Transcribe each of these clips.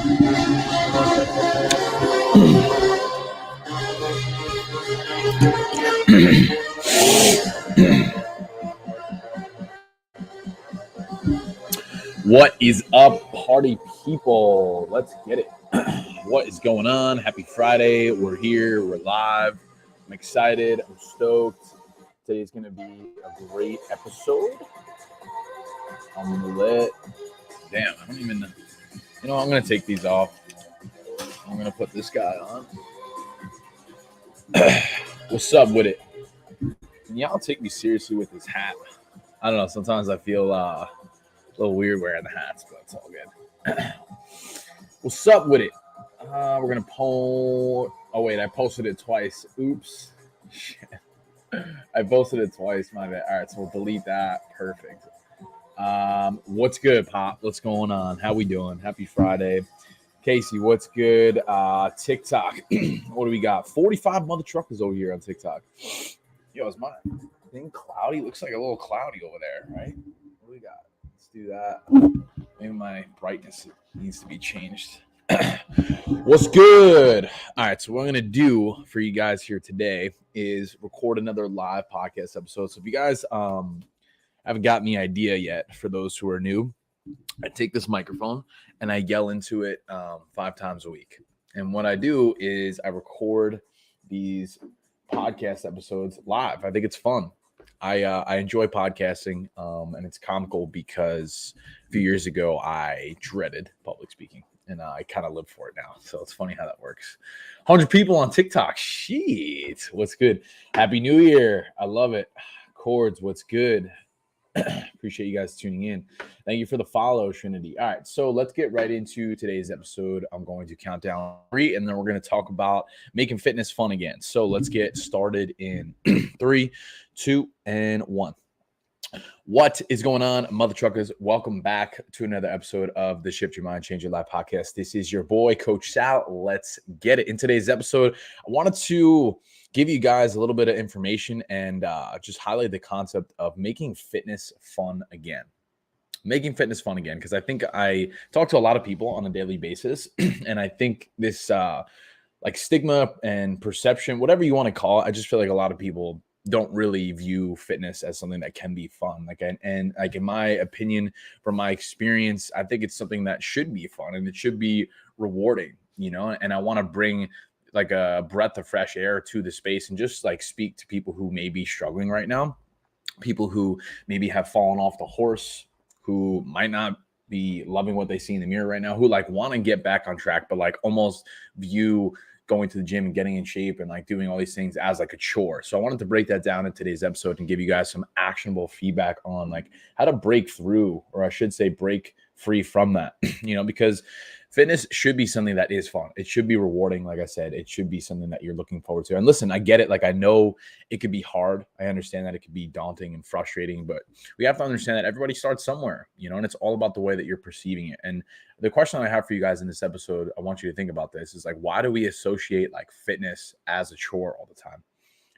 What is up, party people? Let's get it. What is going on? Happy Friday. We're here. We're live. I'm excited. I'm stoked. Today's going to be a great episode. I'm lit. Damn, I don't even know. You know, I'm going to take these off. I'm going to put this guy on. What's up with it? Can y'all take me seriously with this hat? I don't know. Sometimes I feel a little weird wearing the hats, but it's all good. What's up with it? We're going to poll. Oh, wait. I posted it twice. Oops. Shit. I posted it twice. My bad. All right. So we'll delete that. Perfect. What's good, Pop? What's going on? How we doing? Happy Friday. Casey, what's good? TikTok. What do we got? 45 mother truckers over here on TikTok. Yo, is my thing cloudy? Looks like a little cloudy over there, right? What do we got? Let's do that. Maybe my brightness needs to be changed. What's good? All right, so what I'm going to do for you guys here today is record another live podcast episode. So if you guys haven't got any idea yet, for those who are new, I take this microphone and I yell into it 5 times a week. And what I do is I record these podcast episodes live. I think it's fun. I enjoy podcasting, and it's comical because a few years ago I dreaded public speaking, and I kind of live for it now. So it's funny how that works. 100 people on TikTok. Shit, what's good? Happy New Year. I love it. Chords, what's good? Appreciate you guys tuning in. Thank you for the follow, Trinity. All right, so let's get right into today's episode. I'm going to count down 3, and then we're going to talk about making fitness fun again. So let's get started in 3, 2, and 1. What is going on, mother truckers? Welcome back to another episode of the Shift Your Mind, Change Your Life podcast. This is your boy, Coach Sal. Let's get it. In today's episode, I wanted to give you guys a little bit of information and just highlight the concept of making fitness fun again. Making fitness fun again, because I think I talk to a lot of people on a daily basis, and I think this like stigma and perception, whatever you want to call it, I just feel like a lot of people don't really view fitness as something that can be fun. And like in my opinion, from my experience, I think it's something that should be fun and it should be rewarding, you know. And I want to bring like a breath of fresh air to the space and just like speak to people who may be struggling right now, people who maybe have fallen off the horse, who might not be loving what they see in the mirror right now, who like want to get back on track, but like almost view going to the gym and getting in shape and like doing all these things as like a chore. So I wanted to break that down in today's episode and give you guys some actionable feedback on like how to break through, or I should say break free from that, you know, because fitness should be something that is fun. It should be rewarding. Like I said, it should be something that you're looking forward to. And listen, I get it. Like I know it could be hard. I understand that it could be daunting and frustrating, but we have to understand that everybody starts somewhere, you know, and it's all about the way that you're perceiving it. And the question I have for you guys in this episode, I want you to think about this, is like, why do we associate like fitness as a chore all the time?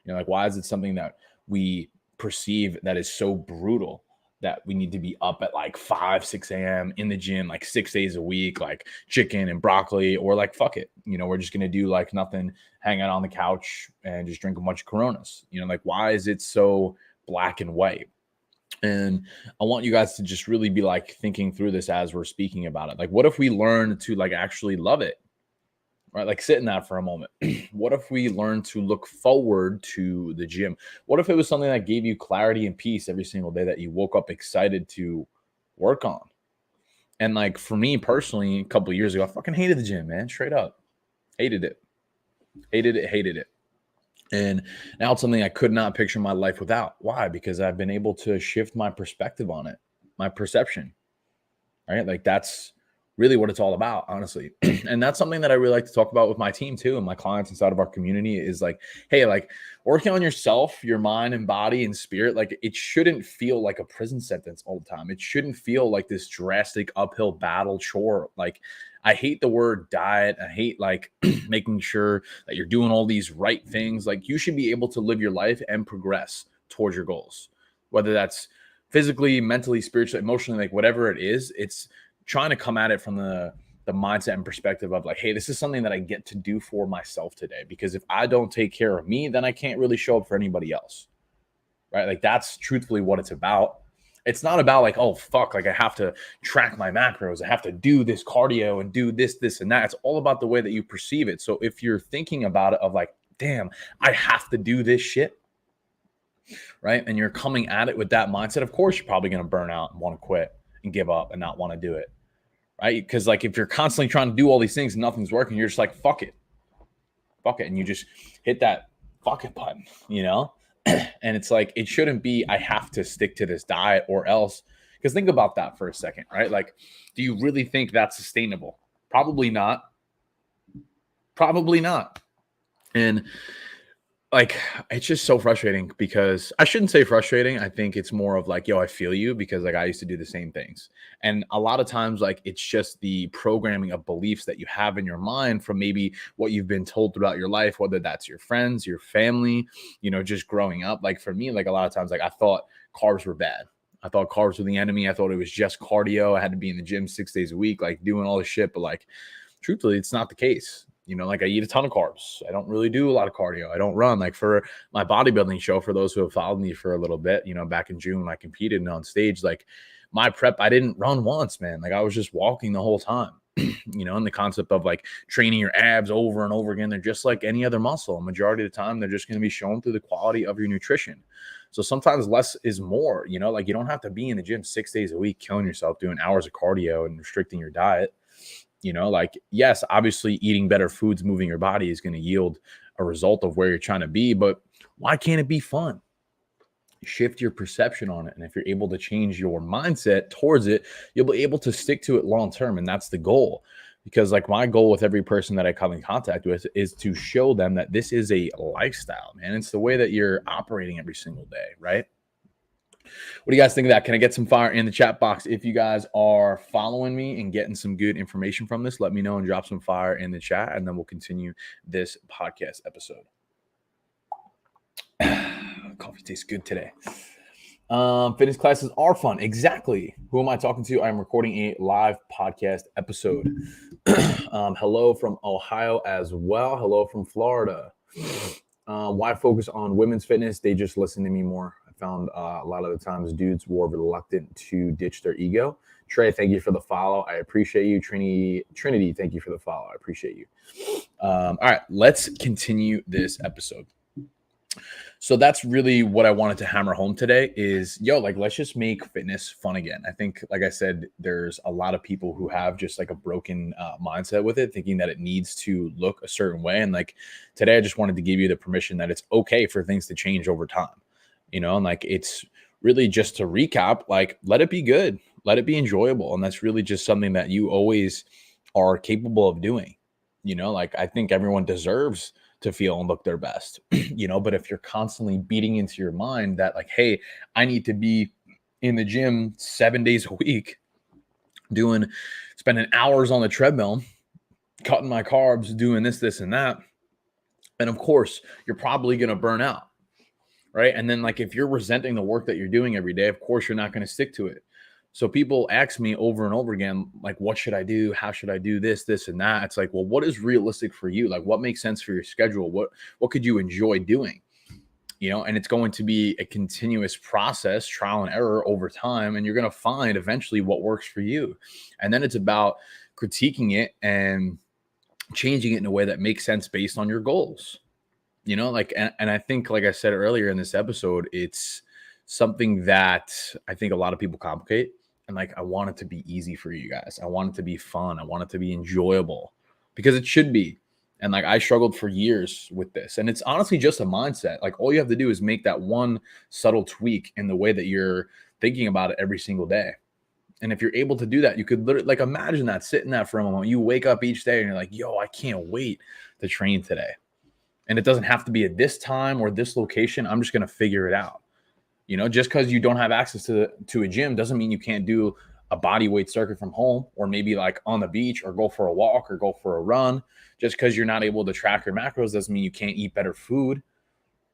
You know, like why is it something that we perceive that is so brutal, that we need to be up at like 5, 6 a.m. in the gym, like 6 days a week, like chicken and broccoli, or like, fuck it. You know, we're just going to do like nothing, hang out on the couch and just drink a bunch of Coronas. You know, like why is it so black and white? And I want you guys to just really be like thinking through this as we're speaking about it. Like, what if we learn to like actually love it? Right? Like sit in that for a moment. What if we learn to look forward to the gym? What if it was something that gave you clarity and peace every single day, that you woke up excited to work on? And like for me personally, a couple of years ago, I fucking hated the gym, man. Straight up. Hated it. Hated it. And now it's something I could not picture my life without. Why? Because I've been able to shift my perspective on it, my perception. Right? Like that's really what it's all about, honestly. And that's something that I really like to talk about with my team too, and my clients inside of our community, is like, hey, like working on yourself, your mind and body and spirit, like it shouldn't feel like a prison sentence all the time. It shouldn't feel like this drastic uphill battle chore. Like I hate the word diet. I hate like making sure that you're doing all these right things. Like you should be able to live your life and progress towards your goals, whether that's physically, mentally, spiritually, emotionally, like whatever it is. It's trying to come at it from the the mindset and perspective of like, hey, this is something that I get to do for myself today. Because if I don't take care of me, then I can't really show up for anybody else. Right? Like that's truthfully what it's about. It's not about like, oh, fuck, like I have to track my macros. I have to do this cardio and do this, and that. It's all about the way that you perceive it. So if you're thinking about it of like, damn, I have to do this shit, right? And you're coming at it with that mindset, of course, you're probably going to burn out and want to quit and give up and not want to do it, right? Because like if you're constantly trying to do all these things and nothing's working, you're just like, fuck it. And you just hit that fuck it button, you know? And it's like, it shouldn't be, I have to stick to this diet or else. Because think about that for a second, right? Like, do you really think that's sustainable? Probably not. Probably not. And like, it's just so frustrating because I shouldn't say frustrating. I think it's more of like, yo, I feel you because like I used to do the same things. And a lot of times, like, it's just the programming of beliefs that you have in your mind from maybe what you've been told throughout your life, whether that's your friends, your family, you know, just growing up. Like for me, like a lot of times, like I thought carbs were bad. I thought carbs were the enemy. I thought it was just cardio. I had to be in the gym 6 days a week, like doing all this shit. But like, truthfully, it's not the case. You know, like I eat a ton of carbs. I don't really do a lot of cardio. I don't run. Like for my bodybuilding show, for those who have followed me for a little bit, you know, back in June when I competed and on stage, like my prep, I didn't run once, man. Like I was just walking the whole time, you know, and the concept of like training your abs over and over again. They're just like any other muscle. Majority of the time, they're just going to be shown through the quality of your nutrition. So sometimes less is more, you know, like you don't have to be in the gym 6 days a week, killing yourself, doing hours of cardio and restricting your diet. You know, like, yes, obviously eating better foods, moving your body is going to yield a result of where you're trying to be, but why can't it be fun? Shift your perception on it. And if you're able to change your mindset towards it, you'll be able to stick to it long term. And that's the goal. Because like my goal with every person that I come in contact with is to show them that this is a lifestyle, man. It's the way that you're operating every single day, right? What do you guys think of that? Can I get some fire in the chat box? If you guys are following me and getting some good information from this, let me know and drop some fire in the chat, and then we'll continue this podcast episode. Coffee tastes good today. Fitness classes are fun. Exactly. Who am I talking to? I'm recording a live podcast episode. Hello from Ohio as well. Hello from Florida. Why focus on women's fitness? They just listen to me more. Found a lot of the times dudes were reluctant to ditch their ego. Trey, thank you for the follow. I appreciate you. Trinity, thank you for the follow. I appreciate you. All right, let's continue this episode. So that's really what I wanted to hammer home today is, yo, like, let's just make fitness fun again. I think, like I said, there's a lot of people who have just like a broken mindset with it, thinking that it needs to look a certain way. And like today, I just wanted to give you the permission that it's okay for things to change over time. You know, and like, it's really just to recap, like, let it be good, let it be enjoyable. And that's really just something that you always are capable of doing. You know, like, I think everyone deserves to feel and look their best, you know, but if you're constantly beating into your mind that like, hey, I need to be in the gym 7 days a week, spending hours on the treadmill, cutting my carbs, doing this, and that. And of course, you're probably going to burn out. Right. And then like if you're resenting the work that you're doing every day, of course, you're not going to stick to it. So people ask me over and over again, like, what should I do? How should I do this, and that? It's like, well, what is realistic for you? Like, what makes sense for your schedule? What could you enjoy doing? You know, and it's going to be a continuous process, trial and error over time. And you're going to find eventually what works for you. And then it's about critiquing it and changing it in a way that makes sense based on your goals. You know, like, and I think, like I said earlier in this episode, it's something that I think a lot of people complicate. And like, I want it to be easy for you guys. I want it to be fun. I want it to be enjoyable because it should be. And like, I struggled for years with this. And it's honestly just a mindset. Like, all you have to do is make that one subtle tweak in the way that you're thinking about it every single day. And if you're able to do that, you could literally, like, imagine that, sit in that for a moment. You wake up each day and you're like, yo, I can't wait to train today. And it doesn't have to be at this time or this location. I'm just going to figure it out. You know, just because you don't have access to a gym doesn't mean you can't do a body weight circuit from home, or maybe like on the beach, or go for a walk or go for a run. Just because you're not able to track your macros doesn't mean you can't eat better food.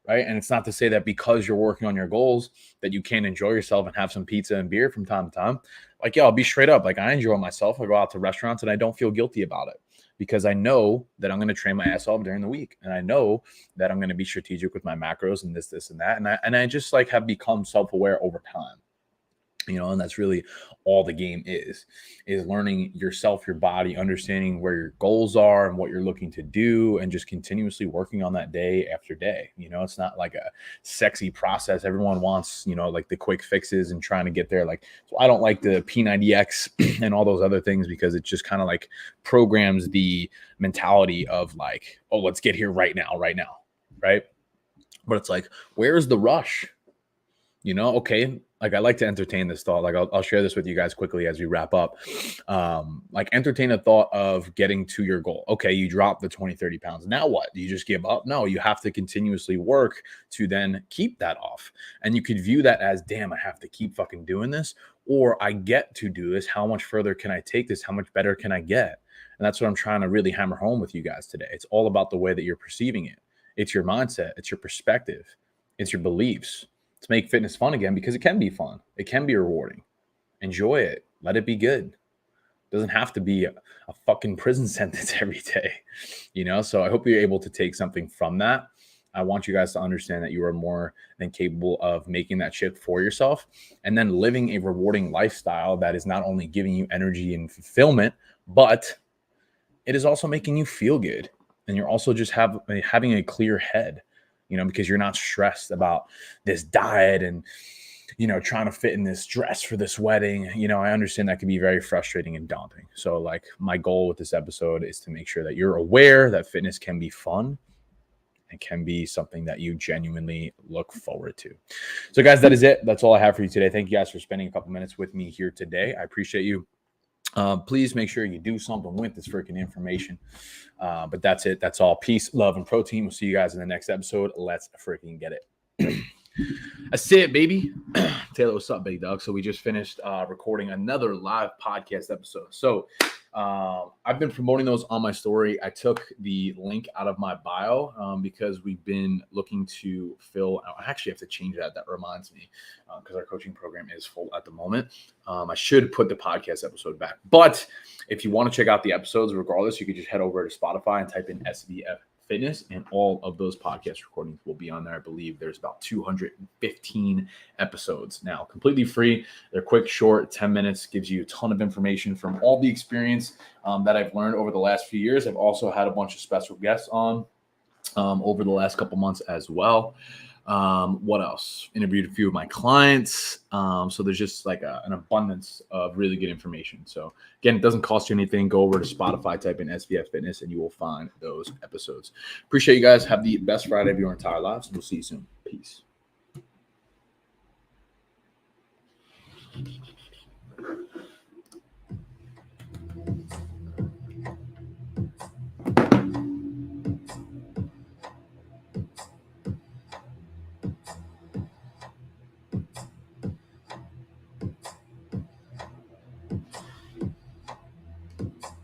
right? And it's not to say that because you're working on your goals that you can't enjoy yourself and have some pizza and beer from time to time. Like, yeah, I'll be straight up. Like, I enjoy myself. I go out to restaurants and I don't feel guilty about it because I know that I'm going to train my ass off during the week. And I know that I'm going to be strategic with my macros and this, and that. And I just like have become self-aware over time. And that's really all the game is learning yourself, your body, understanding where your goals are and what you're looking to do, and just continuously working on that day after day. It's not like a sexy process. Everyone wants, like the quick fixes and trying to get there. Like, so I don't like the P90X and all those other things because it just kind of like programs the mentality of like, oh, let's get here right now. Right. But it's like, where's the rush? Okay, like I like to entertain this thought. Like I'll share this with you guys quickly as we wrap up. Like entertain a thought of getting to your goal. Okay, you drop the 20, 30 pounds. Now what? Do you just give up? No, you have to continuously work to then keep that off. And you could view that as, damn, I have to keep fucking doing this, or I get to do this. How much further can I take this? How much better can I get? And that's what I'm trying to really hammer home with you guys today. It's all about the way that you're perceiving it. It's your mindset. It's your perspective. It's your beliefs. To make fitness fun again, because it can be fun. It can be rewarding. Enjoy it. Let it be good. It doesn't have to be a fucking prison sentence every day, So I hope you're able to take something from that. I want you guys to understand that you are more than capable of making that shift for yourself and then living a rewarding lifestyle that is not only giving you energy and fulfillment, but it is also making you feel good. And you're also just having a clear head. Because you're not stressed about this diet and, trying to fit in this dress for this wedding. I understand that can be very frustrating and daunting. So like my goal with this episode is to make sure that you're aware that fitness can be fun and can be something that you genuinely look forward to. So guys, that is it. That's all I have for you today. Thank you guys for spending a couple minutes with me here today. I appreciate you. Please make sure you do something with this freaking information. But that's it. That's all. Peace, love, and protein. We'll see you guys in the next episode. Let's freaking get it. That's it, baby. Taylor, what's up, big dog? So we just finished recording another live podcast episode. So I've been promoting those on my story. I took the link out of my bio because we've been looking to fill out. I actually have to change that. That reminds me because our coaching program is full at the moment. I should put the podcast episode back. But if you want to check out the episodes, regardless, you could just head over to Spotify and type in SVF Fitness, and all of those podcast recordings will be on there. I believe there's about 215 episodes now, completely free. They're quick, short, 10 minutes, gives you a ton of information from all the experience that I've learned over the last few years. I've also had a bunch of special guests on over the last couple months as well. What else? Interviewed a few of my clients. So there's just like an abundance of really good information. So again, it doesn't cost you anything. Go over to Spotify, type in SVF Fitness, and you will find those episodes. Appreciate you guys. Have the best Friday of your entire lives. We'll see you soon. Peace.